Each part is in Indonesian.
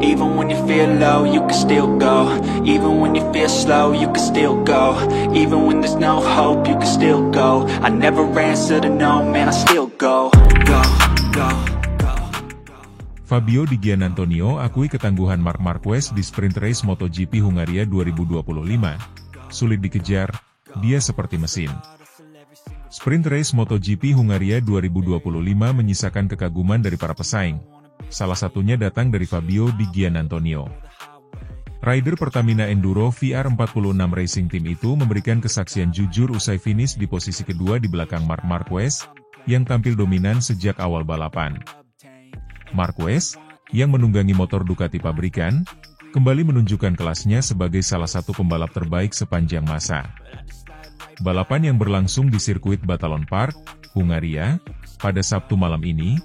Even when you feel low, you can still go. Even when you feel slow, you can still go. Even when there's no hope, you can still go. I never answer to no, man, I still go. Fabio Di Giannantonio akui ketangguhan Marc Marquez di sprint race MotoGP Hungaria 2025. Sulit dikejar, dia seperti mesin. Sprint race MotoGP Hungaria 2025 menyisakan kekaguman dari para pesaing. Salah satunya datang dari Fabio Di Giannantonio. Rider Pertamina Enduro VR46 Racing Team itu memberikan kesaksian jujur usai finish di posisi kedua di belakang Marc Marquez, yang tampil dominan sejak awal balapan. Marquez, yang menunggangi motor Ducati pabrikan, kembali menunjukkan kelasnya sebagai salah satu pembalap terbaik sepanjang masa. Balapan yang berlangsung di sirkuit Batalon Park, Hungaria, pada Sabtu malam ini,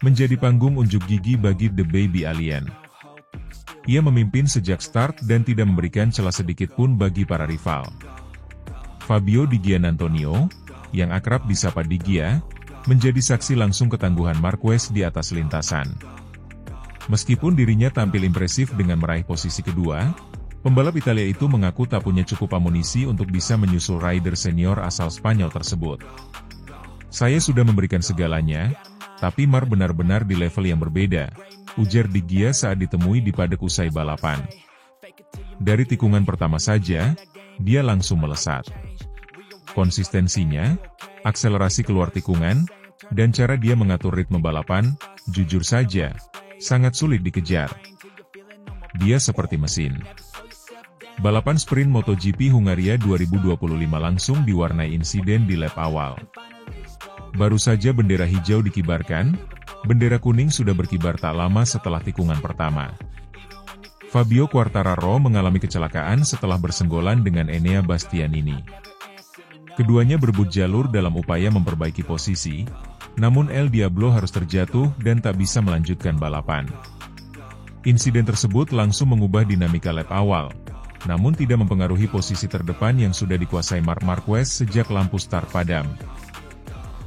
menjadi panggung unjuk gigi bagi The Baby Alien. Ia memimpin sejak start dan tidak memberikan celah sedikit pun bagi para rival. Fabio Di Giannantonio, yang akrab disapa Di Gia, menjadi saksi langsung ketangguhan Marquez di atas lintasan. Meskipun dirinya tampil impresif dengan meraih posisi kedua, pembalap Italia itu mengaku tak punya cukup amunisi untuk bisa menyusul rider senior asal Spanyol tersebut. Saya sudah memberikan segalanya, tapi Marc benar-benar di level yang berbeda, ujar Di Gia saat ditemui di paddock usai balapan. Dari tikungan pertama saja, dia langsung melesat. Konsistensinya, akselerasi keluar tikungan, dan cara dia mengatur ritme balapan, jujur saja, sangat sulit dikejar. Dia seperti mesin. Balapan sprint MotoGP Hungaria 2025 langsung diwarnai insiden di lap awal. Baru saja bendera hijau dikibarkan, bendera kuning sudah berkibar tak lama setelah tikungan pertama. Fabio Quartararo mengalami kecelakaan setelah bersenggolan dengan Enea Bastianini. Keduanya berebut jalur dalam upaya memperbaiki posisi, namun El Diablo harus terjatuh dan tak bisa melanjutkan balapan. Insiden tersebut langsung mengubah dinamika lap awal, namun tidak mempengaruhi posisi terdepan yang sudah dikuasai Marc Marquez sejak lampu start padam.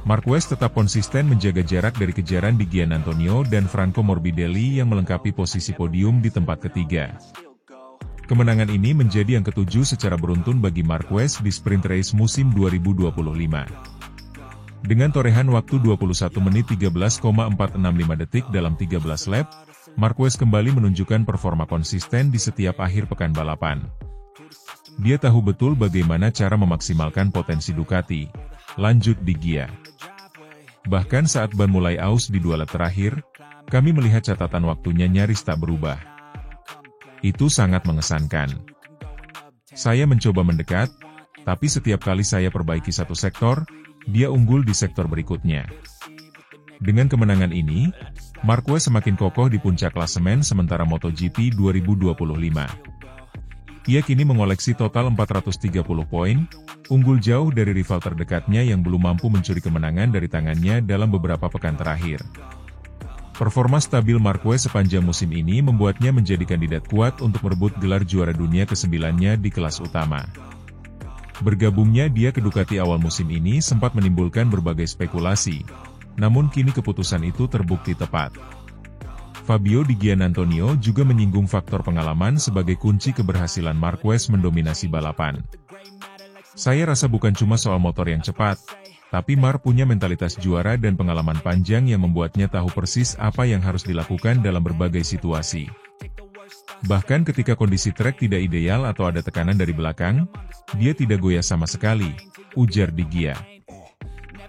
Marquez tetap konsisten menjaga jarak dari kejaran Di Giannantonio dan Franco Morbidelli yang melengkapi posisi podium di tempat ketiga. Kemenangan ini menjadi yang ketujuh secara beruntun bagi Marquez di sprint race musim 2025. Dengan torehan waktu 21 menit 13,465 detik dalam 13 lap, Marquez kembali menunjukkan performa konsisten di setiap akhir pekan balapan. Dia tahu betul bagaimana cara memaksimalkan potensi Ducati, lanjut Di Gia. Bahkan saat ban mulai aus di dua lap terakhir, kami melihat catatan waktunya nyaris tak berubah. Itu sangat mengesankan. Saya mencoba mendekat, tapi setiap kali saya perbaiki satu sektor, dia unggul di sektor berikutnya. Dengan kemenangan ini, Marquez semakin kokoh di puncak klasemen sementara MotoGP 2025. Ia kini mengoleksi total 430 poin, unggul jauh dari rival terdekatnya yang belum mampu mencuri kemenangan dari tangannya dalam beberapa pekan terakhir. Performa stabil Marquez sepanjang musim ini membuatnya menjadi kandidat kuat untuk merebut gelar juara dunia ke-9-nya di kelas utama. Bergabungnya dia ke Ducati awal musim ini sempat menimbulkan berbagai spekulasi, namun kini keputusan itu terbukti tepat. Fabio Di Giannantonio juga menyinggung faktor pengalaman sebagai kunci keberhasilan Marquez mendominasi balapan. Saya rasa bukan cuma soal motor yang cepat, tapi Marc punya mentalitas juara dan pengalaman panjang yang membuatnya tahu persis apa yang harus dilakukan dalam berbagai situasi. Bahkan ketika kondisi trek tidak ideal atau ada tekanan dari belakang, dia tidak goyah sama sekali, ujar Di Gia.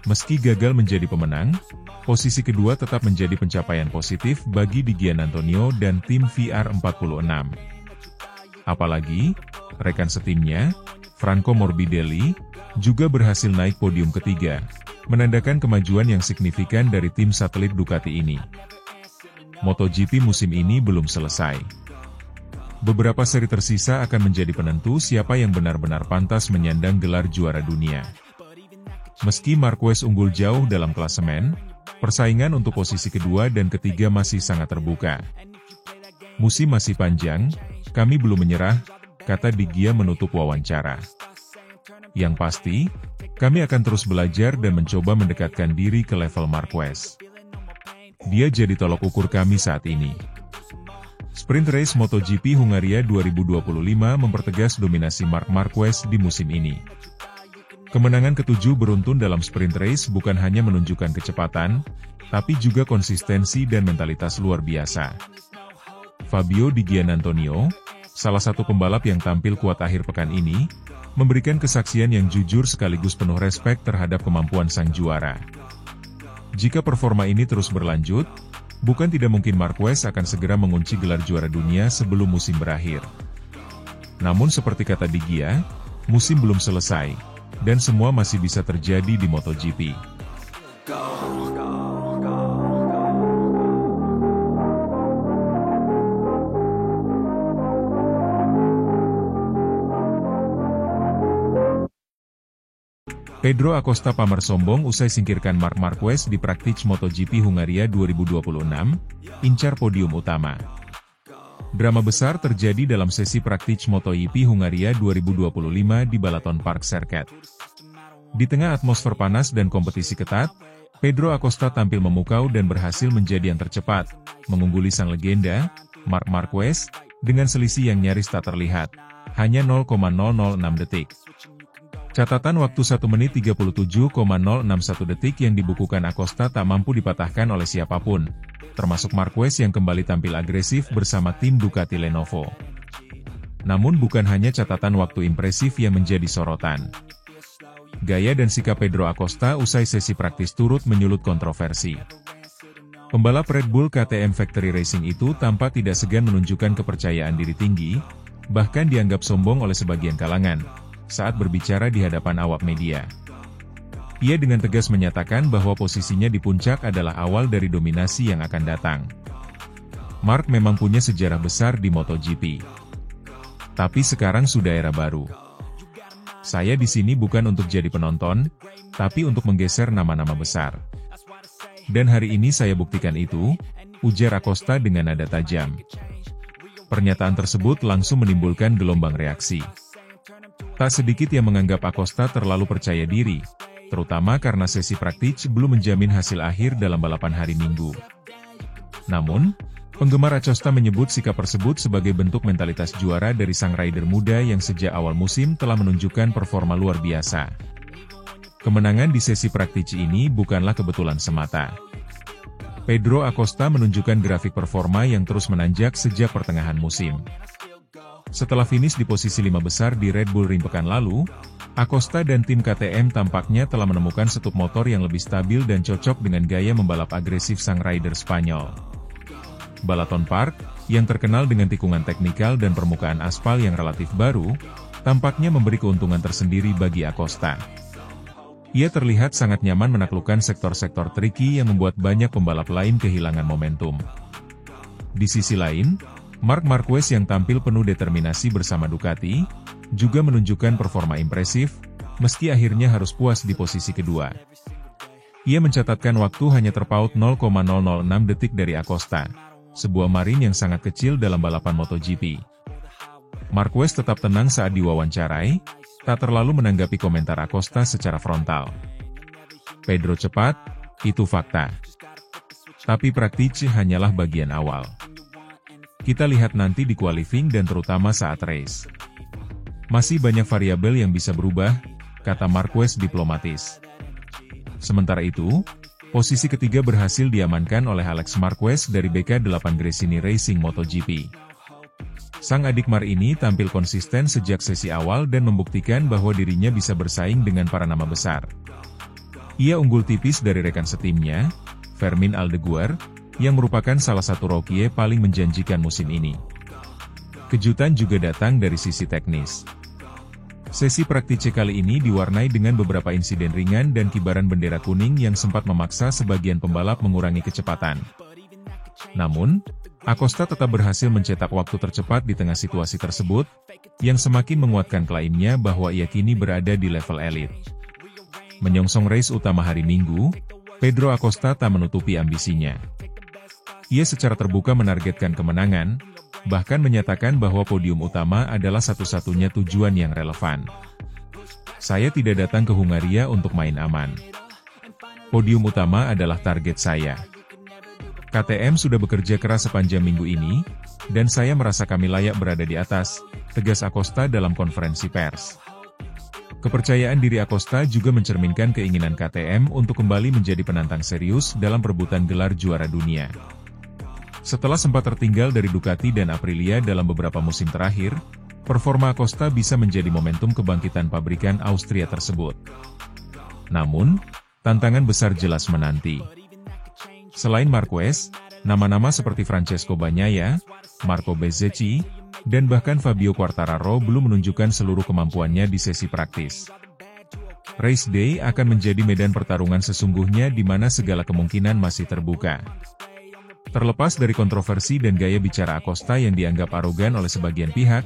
Meski gagal menjadi pemenang, posisi kedua tetap menjadi pencapaian positif bagi Di Giannantonio dan tim VR46. Apalagi, rekan setimnya, Franco Morbidelli, juga berhasil naik podium ketiga, menandakan kemajuan yang signifikan dari tim satelit Ducati ini. MotoGP musim ini belum selesai. Beberapa seri tersisa akan menjadi penentu siapa yang benar-benar pantas menyandang gelar juara dunia. Meski Marquez unggul jauh dalam klasemen, persaingan untuk posisi kedua dan ketiga masih sangat terbuka. Musim masih panjang, kami belum menyerah, kata Di Gia menutup wawancara. Yang pasti, kami akan terus belajar dan mencoba mendekatkan diri ke level Marquez. Dia jadi tolok ukur kami saat ini. Sprint Race MotoGP Hungaria 2025 mempertegas dominasi Marc Marquez di musim ini. Kemenangan ketujuh beruntun dalam Sprint Race bukan hanya menunjukkan kecepatan, tapi juga konsistensi dan mentalitas luar biasa. Fabio Di Giannantonio, salah satu pembalap yang tampil kuat akhir pekan ini, memberikan kesaksian yang jujur sekaligus penuh respek terhadap kemampuan sang juara. Jika performa ini terus berlanjut, bukan tidak mungkin Marquez akan segera mengunci gelar juara dunia sebelum musim berakhir. Namun seperti kata Di Gia, musim belum selesai, dan semua masih bisa terjadi di MotoGP. Pedro Acosta pamer sombong usai singkirkan Marc Marquez di Praktik MotoGP Hungaria 2026, incar podium utama. Drama besar terjadi dalam sesi Praktik MotoGP Hungaria 2025 di Balaton Park Circuit. Di tengah atmosfer panas dan kompetisi ketat, Pedro Acosta tampil memukau dan berhasil menjadi yang tercepat, mengungguli sang legenda, Marc Marquez, dengan selisih yang nyaris tak terlihat, hanya 0,006 detik. Catatan waktu 1 menit 37,061 detik yang dibukukan Acosta tak mampu dipatahkan oleh siapapun, termasuk Marquez yang kembali tampil agresif bersama tim Ducati Lenovo. Namun bukan hanya catatan waktu impresif yang menjadi sorotan. Gaya dan sikap Pedro Acosta usai sesi praktis turut menyulut kontroversi. Pembalap Red Bull KTM Factory Racing itu tampak tidak segan menunjukkan kepercayaan diri tinggi, bahkan dianggap sombong oleh sebagian kalangan saat berbicara di hadapan awak media. Ia dengan tegas menyatakan bahwa posisinya di puncak adalah awal dari dominasi yang akan datang. Marc memang punya sejarah besar di MotoGP. Tapi sekarang sudah era baru. Saya di sini bukan untuk jadi penonton, tapi untuk menggeser nama-nama besar. Dan hari ini saya buktikan itu, ujar Acosta dengan nada tajam. Pernyataan tersebut langsung menimbulkan gelombang reaksi. Tak sedikit yang menganggap Acosta terlalu percaya diri, terutama karena sesi praktik belum menjamin hasil akhir dalam balapan hari Minggu. Namun, penggemar Acosta menyebut sikap tersebut sebagai bentuk mentalitas juara dari sang rider muda yang sejak awal musim telah menunjukkan performa luar biasa. Kemenangan di sesi praktik ini bukanlah kebetulan semata. Pedro Acosta menunjukkan grafik performa yang terus menanjak sejak pertengahan musim. Setelah finish di posisi 5 besar di Red Bull Ring pekan lalu, Acosta dan tim KTM tampaknya telah menemukan setup motor yang lebih stabil dan cocok dengan gaya membalap agresif sang rider Spanyol. Balaton Park, yang terkenal dengan tikungan teknikal dan permukaan aspal yang relatif baru, tampaknya memberi keuntungan tersendiri bagi Acosta. Ia terlihat sangat nyaman menaklukkan sektor-sektor tricky yang membuat banyak pembalap lain kehilangan momentum. Di sisi lain, Marc Marquez yang tampil penuh determinasi bersama Ducati, juga menunjukkan performa impresif, meski akhirnya harus puas di posisi kedua. Ia mencatatkan waktu hanya terpaut 0,006 detik dari Acosta, sebuah margin yang sangat kecil dalam balapan MotoGP. Marquez tetap tenang saat diwawancarai, tak terlalu menanggapi komentar Acosta secara frontal. Pedro cepat, itu fakta. Tapi praktik hanyalah bagian awal. Kita lihat nanti di qualifying dan terutama saat race. Masih banyak variabel yang bisa berubah, kata Marquez diplomatis. Sementara itu, posisi ketiga berhasil diamankan oleh Alex Marquez dari BK8 Gresini Racing MotoGP. Sang adik Mar ini tampil konsisten sejak sesi awal dan membuktikan bahwa dirinya bisa bersaing dengan para nama besar. Ia unggul tipis dari rekan setimnya, Fermin Aldeguer, yang merupakan salah satu rookie paling menjanjikan musim ini. Kejutan juga datang dari sisi teknis. Sesi praktik kali ini diwarnai dengan beberapa insiden ringan dan kibaran bendera kuning yang sempat memaksa sebagian pembalap mengurangi kecepatan. Namun, Acosta tetap berhasil mencetak waktu tercepat di tengah situasi tersebut, yang semakin menguatkan klaimnya bahwa ia kini berada di level elit. Menyongsong race utama hari Minggu, Pedro Acosta tak menutupi ambisinya. Ia secara terbuka menargetkan kemenangan, bahkan menyatakan bahwa podium utama adalah satu-satunya tujuan yang relevan. Saya tidak datang ke Hungaria untuk main aman. Podium utama adalah target saya. KTM sudah bekerja keras sepanjang minggu ini, dan saya merasa kami layak berada di atas, tegas Acosta dalam konferensi pers. Kepercayaan diri Acosta juga mencerminkan keinginan KTM untuk kembali menjadi penantang serius dalam perebutan gelar juara dunia. Setelah sempat tertinggal dari Ducati dan Aprilia dalam beberapa musim terakhir, performa Acosta bisa menjadi momentum kebangkitan pabrikan Austria tersebut. Namun, tantangan besar jelas menanti. Selain Marquez, nama-nama seperti Francesco Bagnaia, Marco Bezzecchi, dan bahkan Fabio Quartararo belum menunjukkan seluruh kemampuannya di sesi praktis. Race Day akan menjadi medan pertarungan sesungguhnya di mana segala kemungkinan masih terbuka. Terlepas dari kontroversi dan gaya bicara Acosta yang dianggap arogan oleh sebagian pihak,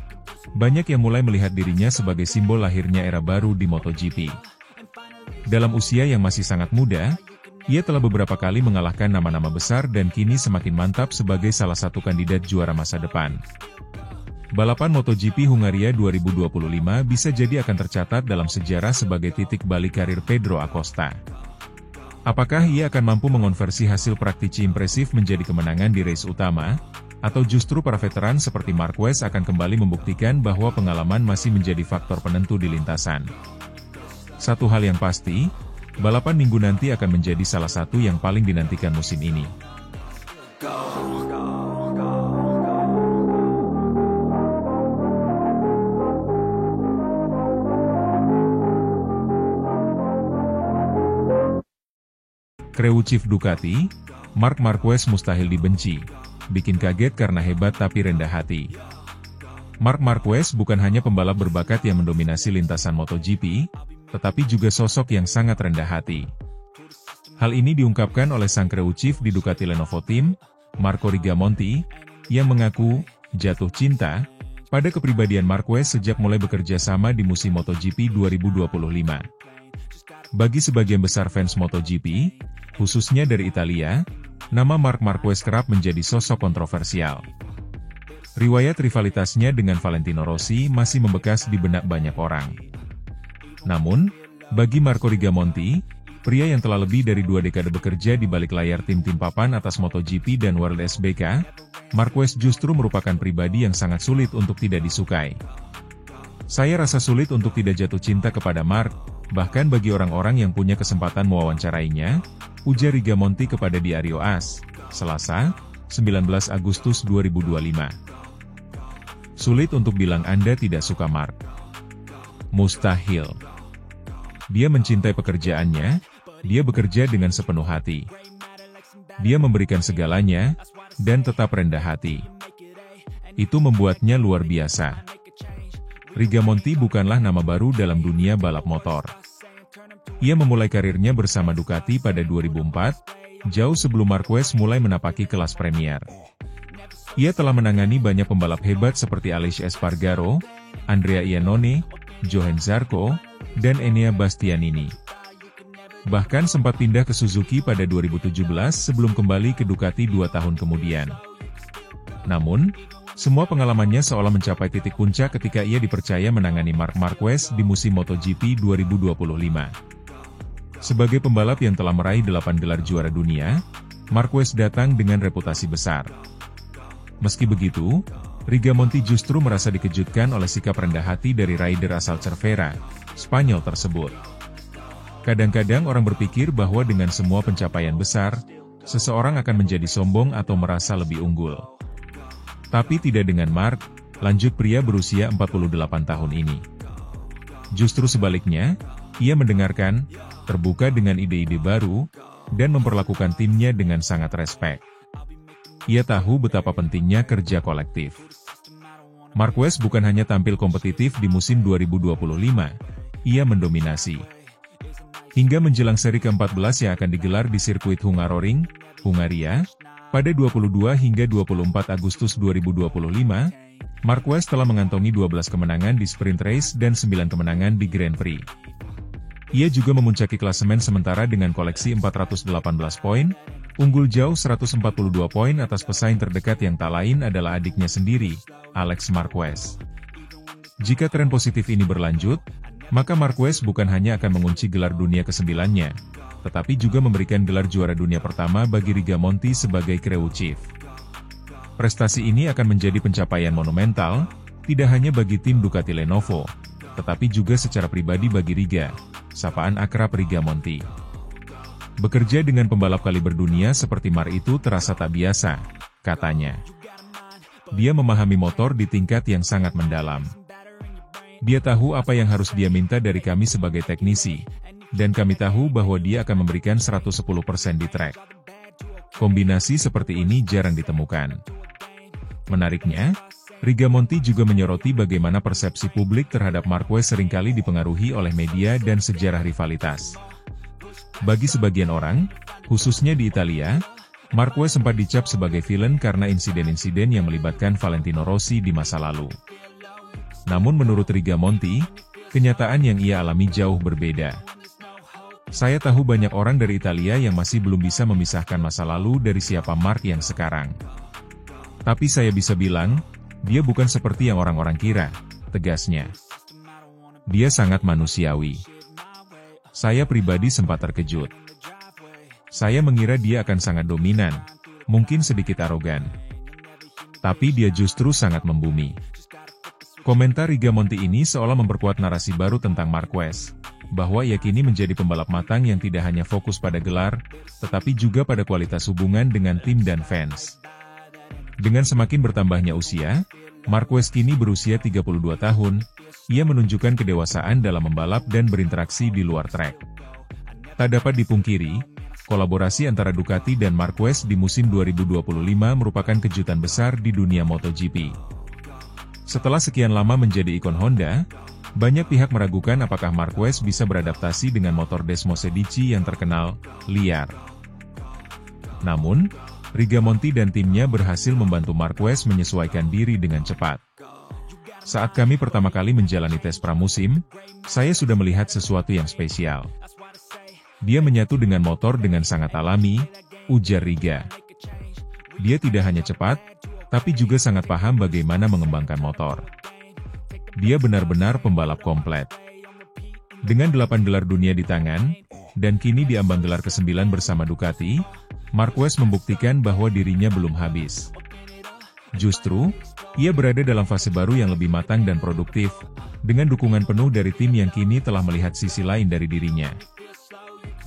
banyak yang mulai melihat dirinya sebagai simbol lahirnya era baru di MotoGP. Dalam usia yang masih sangat muda, ia telah beberapa kali mengalahkan nama-nama besar dan kini semakin mantap sebagai salah satu kandidat juara masa depan. Balapan MotoGP Hungaria 2025 bisa jadi akan tercatat dalam sejarah sebagai titik balik karir Pedro Acosta. Apakah ia akan mampu mengonversi hasil praktisi impresif menjadi kemenangan di race utama? Atau justru para veteran seperti Marquez akan kembali membuktikan bahwa pengalaman masih menjadi faktor penentu di lintasan? Satu hal yang pasti, balapan minggu nanti akan menjadi salah satu yang paling dinantikan musim ini. Crew Chief Ducati, Marc Marquez mustahil dibenci, bikin kaget karena hebat tapi rendah hati. Marc Marquez bukan hanya pembalap berbakat yang mendominasi lintasan MotoGP, tetapi juga sosok yang sangat rendah hati. Hal ini diungkapkan oleh sang crew chief di Ducati Lenovo Team, Marco Rigamonti, yang mengaku jatuh cinta pada kepribadian Marquez sejak mulai bekerja sama di musim MotoGP 2025. Bagi sebagian besar fans MotoGP, khususnya dari Italia, nama Marc Marquez kerap menjadi sosok kontroversial. Riwayat rivalitasnya dengan Valentino Rossi masih membekas di benak banyak orang. Namun, bagi Marco Rigamonti, pria yang telah lebih dari 2 dekade bekerja di balik layar tim-tim papan atas MotoGP dan World SBK, Marquez justru merupakan pribadi yang sangat sulit untuk tidak disukai. Saya rasa sulit untuk tidak jatuh cinta kepada Marc, bahkan bagi orang-orang yang punya kesempatan mewawancarainya, ujar Rigamonti kepada Diario AS, Selasa, 19 Agustus 2025. Sulit untuk bilang Anda tidak suka Marc. Mustahil. Dia mencintai pekerjaannya, dia bekerja dengan sepenuh hati. Dia memberikan segalanya, dan tetap rendah hati. Itu membuatnya luar biasa. Rigamonti bukanlah nama baru dalam dunia balap motor. Ia memulai karirnya bersama Ducati pada 2004, jauh sebelum Marquez mulai menapaki kelas Premier. Ia telah menangani banyak pembalap hebat seperti Aleix Espargaro, Andrea Iannone, Johann Zarco, dan Enea Bastianini. Bahkan sempat pindah ke Suzuki pada 2017 sebelum kembali ke Ducati 2 tahun kemudian. Namun, semua pengalamannya seolah mencapai titik puncak ketika ia dipercaya menangani Marc Marquez di musim MotoGP 2025. Sebagai pembalap yang telah meraih 8 gelar juara dunia, Marquez datang dengan reputasi besar. Meski begitu, Rigamonti justru merasa dikejutkan oleh sikap rendah hati dari rider asal Cervera, Spanyol tersebut. Kadang-kadang orang berpikir bahwa dengan semua pencapaian besar, seseorang akan menjadi sombong atau merasa lebih unggul. Tapi tidak dengan Marc, lanjut pria berusia 48 tahun ini. Justru sebaliknya, ia mendengarkan, terbuka dengan ide-ide baru, dan memperlakukan timnya dengan sangat respek. Ia tahu betapa pentingnya kerja kolektif. Marquez bukan hanya tampil kompetitif di musim 2025, ia mendominasi. Hingga menjelang seri ke-14 yang akan digelar di sirkuit Hungaroring, Hungaria, pada 22 hingga 24 Agustus 2025, Marquez telah mengantongi 12 kemenangan di sprint race dan 9 kemenangan di Grand Prix. Ia juga memuncaki klasemen sementara dengan koleksi 418 poin, unggul jauh 142 poin atas pesaing terdekat yang tak lain adalah adiknya sendiri, Alex Marquez. Jika tren positif ini berlanjut, maka Marquez bukan hanya akan mengunci gelar dunia ke-9-nya, tetapi juga memberikan gelar juara dunia pertama bagi Rigamonti sebagai crew chief. Prestasi ini akan menjadi pencapaian monumental, tidak hanya bagi tim Ducati Lenovo, tetapi juga secara pribadi bagi Riga, sapaan akrab Rigamonti. Bekerja dengan pembalap kaliber dunia seperti Marc itu terasa tak biasa, katanya. Dia memahami motor di tingkat yang sangat mendalam. Dia tahu apa yang harus dia minta dari kami sebagai teknisi, dan kami tahu bahwa dia akan memberikan 110% di track. Kombinasi seperti ini jarang ditemukan. Menariknya, Rigamonti juga menyoroti bagaimana persepsi publik terhadap Marquez seringkali dipengaruhi oleh media dan sejarah rivalitas. Bagi sebagian orang, khususnya di Italia, Marquez sempat dicap sebagai villain karena insiden-insiden yang melibatkan Valentino Rossi di masa lalu. Namun menurut Rigamonti, kenyataan yang ia alami jauh berbeda. Saya tahu banyak orang dari Italia yang masih belum bisa memisahkan masa lalu dari siapa Marc yang sekarang. Tapi saya bisa bilang, dia bukan seperti yang orang-orang kira, tegasnya. Dia sangat manusiawi. Saya pribadi sempat terkejut. Saya mengira dia akan sangat dominan, mungkin sedikit arogan. Tapi dia justru sangat membumi. Komentar Rigamonti ini seolah memperkuat narasi baru tentang Marquez, bahwa ia kini menjadi pembalap matang yang tidak hanya fokus pada gelar, tetapi juga pada kualitas hubungan dengan tim dan fans. Dengan semakin bertambahnya usia, Marquez kini berusia 32 tahun, ia menunjukkan kedewasaan dalam membalap dan berinteraksi di luar trek. Tak dapat dipungkiri, kolaborasi antara Ducati dan Marquez di musim 2025 merupakan kejutan besar di dunia MotoGP. Setelah sekian lama menjadi ikon Honda, banyak pihak meragukan apakah Marquez bisa beradaptasi dengan motor Desmosedici yang terkenal liar. Namun, Rigamonti dan timnya berhasil membantu Marquez menyesuaikan diri dengan cepat. Saat kami pertama kali menjalani tes pramusim, saya sudah melihat sesuatu yang spesial. Dia menyatu dengan motor dengan sangat alami, ujar Riga. Dia tidak hanya cepat, tapi juga sangat paham bagaimana mengembangkan motor. Dia benar-benar pembalap komplet. Dengan 8 gelar dunia di tangan, dan kini diambang gelar ke-9 bersama Ducati, Marquez membuktikan bahwa dirinya belum habis. Justru, ia berada dalam fase baru yang lebih matang dan produktif, dengan dukungan penuh dari tim yang kini telah melihat sisi lain dari dirinya.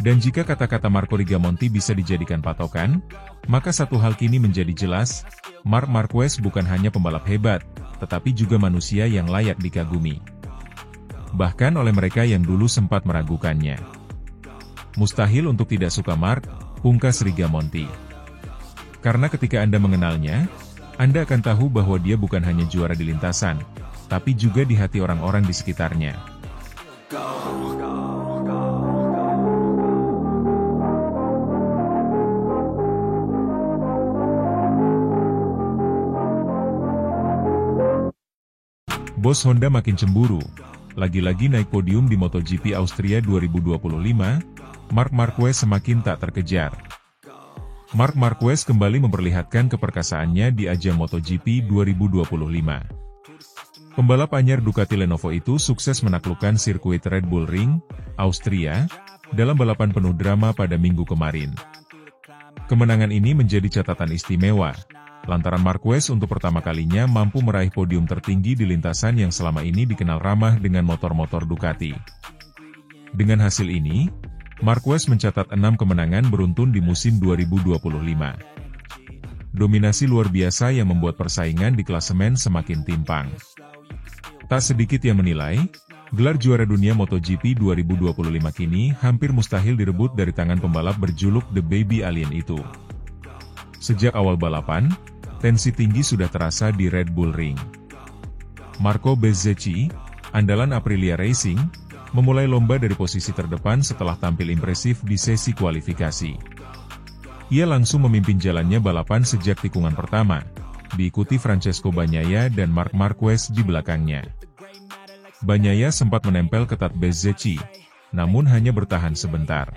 Dan jika kata-kata Marco Rigamonti bisa dijadikan patokan, maka satu hal kini menjadi jelas, Marc Marquez bukan hanya pembalap hebat, tetapi juga manusia yang layak dikagumi. Bahkan oleh mereka yang dulu sempat meragukannya. Mustahil untuk tidak suka Marc, pungkas Rigamonti. Karena ketika Anda mengenalnya, Anda akan tahu bahwa dia bukan hanya juara di lintasan, tapi juga di hati orang-orang di sekitarnya. Bos Honda makin cemburu, lagi-lagi naik podium di MotoGP Austria 2025, Marc Marquez semakin tak terkejar. Marc Marquez kembali memperlihatkan keperkasaannya di ajang MotoGP 2025. Pembalap anyar Ducati Lenovo itu sukses menaklukkan sirkuit Red Bull Ring, Austria, dalam balapan penuh drama pada Minggu kemarin. Kemenangan ini menjadi catatan istimewa, lantaran Marquez untuk pertama kalinya mampu meraih podium tertinggi di lintasan yang selama ini dikenal ramah dengan motor-motor Ducati. Dengan hasil ini, Marquez mencatat 6 kemenangan beruntun di musim 2025. Dominasi luar biasa yang membuat persaingan di klasemen semakin timpang. Tak sedikit yang menilai, gelar juara dunia MotoGP 2025 kini hampir mustahil direbut dari tangan pembalap berjuluk The Baby Alien itu. Sejak awal balapan, tensi tinggi sudah terasa di Red Bull Ring. Marco Bezzecchi, andalan Aprilia Racing, memulai lomba dari posisi terdepan setelah tampil impresif di sesi kualifikasi. Ia langsung memimpin jalannya balapan sejak tikungan pertama, diikuti Francesco Bagnaia dan Marc Marquez di belakangnya. Bagnaia sempat menempel ketat Bezzecchi, namun hanya bertahan sebentar.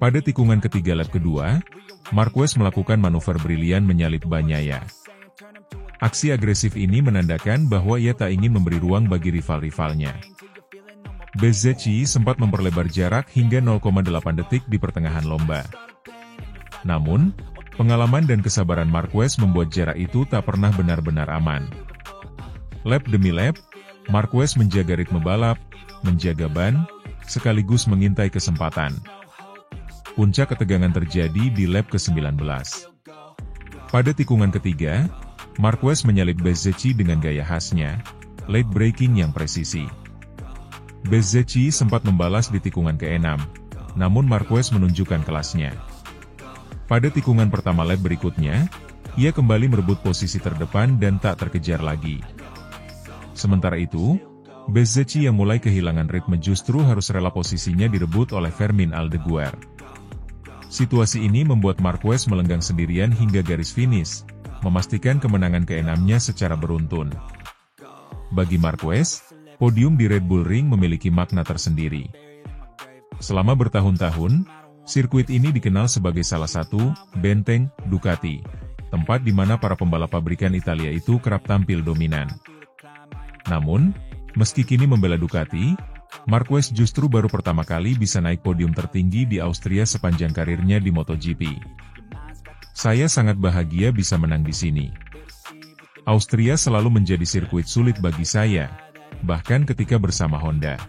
Pada tikungan ketiga lap kedua, Marquez melakukan manuver brilian menyalip Bagnaia. Aksi agresif ini menandakan bahwa ia tak ingin memberi ruang bagi rival-rivalnya. Bezzecchi sempat memperlebar jarak hingga 0,8 detik di pertengahan lomba. Namun, Pengalaman dan kesabaran Marquez membuat jarak itu tak pernah benar-benar aman. Lap demi lap, Marquez menjaga ritme balap, menjaga ban, sekaligus mengintai kesempatan. Puncak ketegangan terjadi di lap ke-19. Pada tikungan ketiga, Marquez menyalip Bezzecchi dengan gaya khasnya, late braking yang presisi. Bezzecchi sempat membalas di tikungan ke-6, namun Marquez menunjukkan kelasnya. Pada tikungan pertama lap berikutnya, ia kembali merebut posisi terdepan dan tak terkejar lagi. Sementara itu, Bezzecchi yang mulai kehilangan ritme justru harus rela posisinya direbut oleh Fermín Aldeguer. Situasi ini membuat Marquez melenggang sendirian hingga garis finish, memastikan kemenangan ke-6-nya secara beruntun. Bagi Marquez, podium di Red Bull Ring memiliki makna tersendiri. Selama bertahun-tahun, sirkuit ini dikenal sebagai salah satu benteng Ducati, tempat di mana para pembalap pabrikan Italia itu kerap tampil dominan. Namun, meski kini membela Ducati, Marquez justru baru pertama kali bisa naik podium tertinggi di Austria sepanjang karirnya di MotoGP. Saya sangat bahagia bisa menang di sini. Austria selalu menjadi sirkuit sulit bagi saya, bahkan ketika bersama Honda.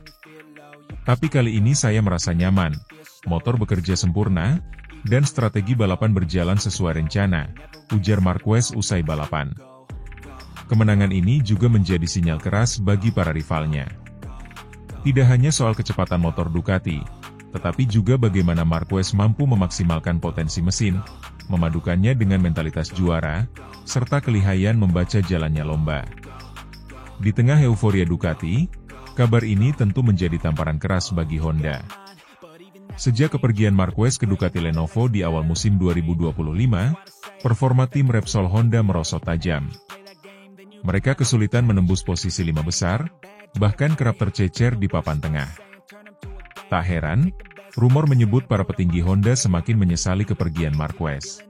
Tapi kali ini saya merasa nyaman, motor bekerja sempurna, dan strategi balapan berjalan sesuai rencana, ujar Marquez usai balapan. Kemenangan ini juga menjadi sinyal keras bagi para rivalnya. Tidak hanya soal kecepatan motor Ducati, tetapi juga bagaimana Marquez mampu memaksimalkan potensi mesin, memadukannya dengan mentalitas juara, serta kelihayan membaca jalannya lomba. Di tengah euforia Ducati, kabar ini tentu menjadi tamparan keras bagi Honda. Sejak kepergian Marquez ke Ducati Lenovo di awal musim 2025, performa tim Repsol Honda merosot tajam. Mereka kesulitan menembus posisi 5 besar, bahkan kerap tercecer di papan tengah. Tak heran, rumor menyebut para petinggi Honda semakin menyesali kepergian Marquez.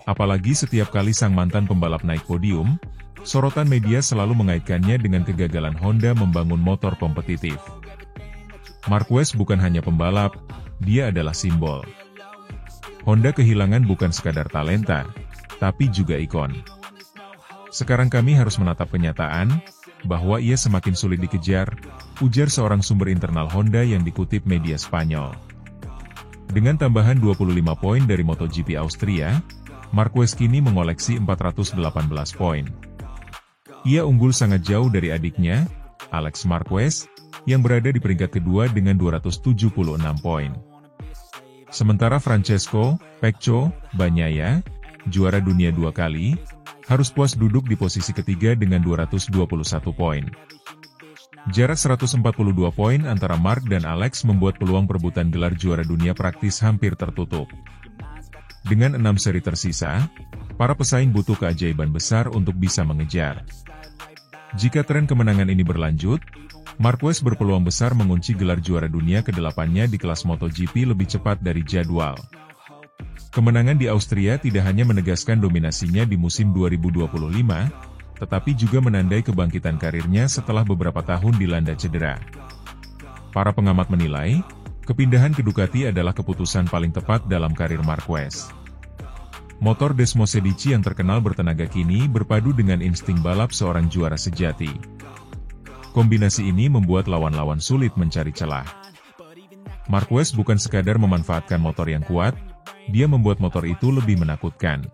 Apalagi setiap kali sang mantan pembalap naik podium, sorotan media selalu mengaitkannya dengan kegagalan Honda membangun motor kompetitif. Marquez bukan hanya pembalap, dia adalah simbol. Honda kehilangan bukan sekadar talenta, tapi juga ikon. Sekarang kami harus menatap kenyataan, bahwa ia semakin sulit dikejar, ujar seorang sumber internal Honda yang dikutip media Spanyol. Dengan tambahan 25 poin dari MotoGP Austria, Marquez kini mengoleksi 418 poin. Ia unggul sangat jauh dari adiknya, Alex Marquez, yang berada di peringkat kedua dengan 276 poin. Sementara Francesco Pecco Bagnaia, juara dunia 2 kali, harus puas duduk di posisi ketiga dengan 221 poin. Jarak 142 poin antara Marc dan Alex membuat peluang perebutan gelar juara dunia praktis hampir tertutup. Dengan 6 seri tersisa, para pesaing butuh keajaiban besar untuk bisa mengejar. Jika tren kemenangan ini berlanjut, Marquez berpeluang besar mengunci gelar juara dunia ke-8-nya di kelas MotoGP lebih cepat dari jadwal. Kemenangan di Austria tidak hanya menegaskan dominasinya di musim 2025, tetapi juga menandai kebangkitan karirnya setelah beberapa tahun dilanda cedera. Para pengamat menilai, kepindahan ke Ducati adalah keputusan paling tepat dalam karir Marquez. Motor Desmosedici yang terkenal bertenaga kini berpadu dengan insting balap seorang juara sejati. Kombinasi ini membuat lawan-lawan sulit mencari celah. Marquez bukan sekadar memanfaatkan motor yang kuat, dia membuat motor itu lebih menakutkan.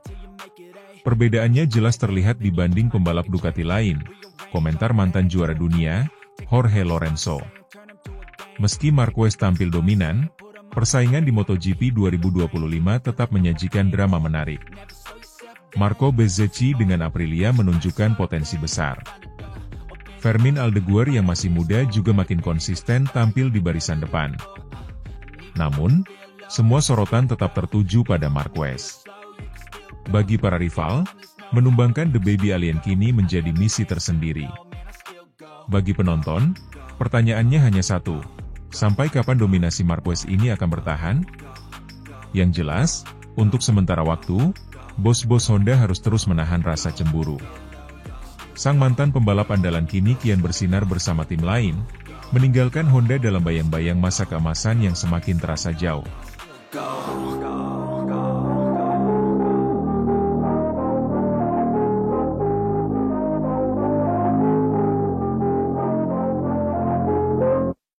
Perbedaannya jelas terlihat dibanding pembalap Ducati lain, komentar mantan juara dunia, Jorge Lorenzo. Meski Marquez tampil dominan, persaingan di MotoGP 2025 tetap menyajikan drama menarik. Marco Bezzecchi dengan Aprilia menunjukkan potensi besar. Fermín Aldeguer yang masih muda juga makin konsisten tampil di barisan depan. Namun, semua sorotan tetap tertuju pada Marquez. Bagi para rival, menumbangkan The Baby Alien kini menjadi misi tersendiri. Bagi penonton, pertanyaannya hanya satu, sampai kapan dominasi Marquez ini akan bertahan? Yang jelas, untuk sementara waktu, bos-bos Honda harus terus menahan rasa cemburu. Sang mantan pembalap andalan kini kian bersinar bersama tim lain, meninggalkan Honda dalam bayang-bayang masa keemasan yang semakin terasa jauh.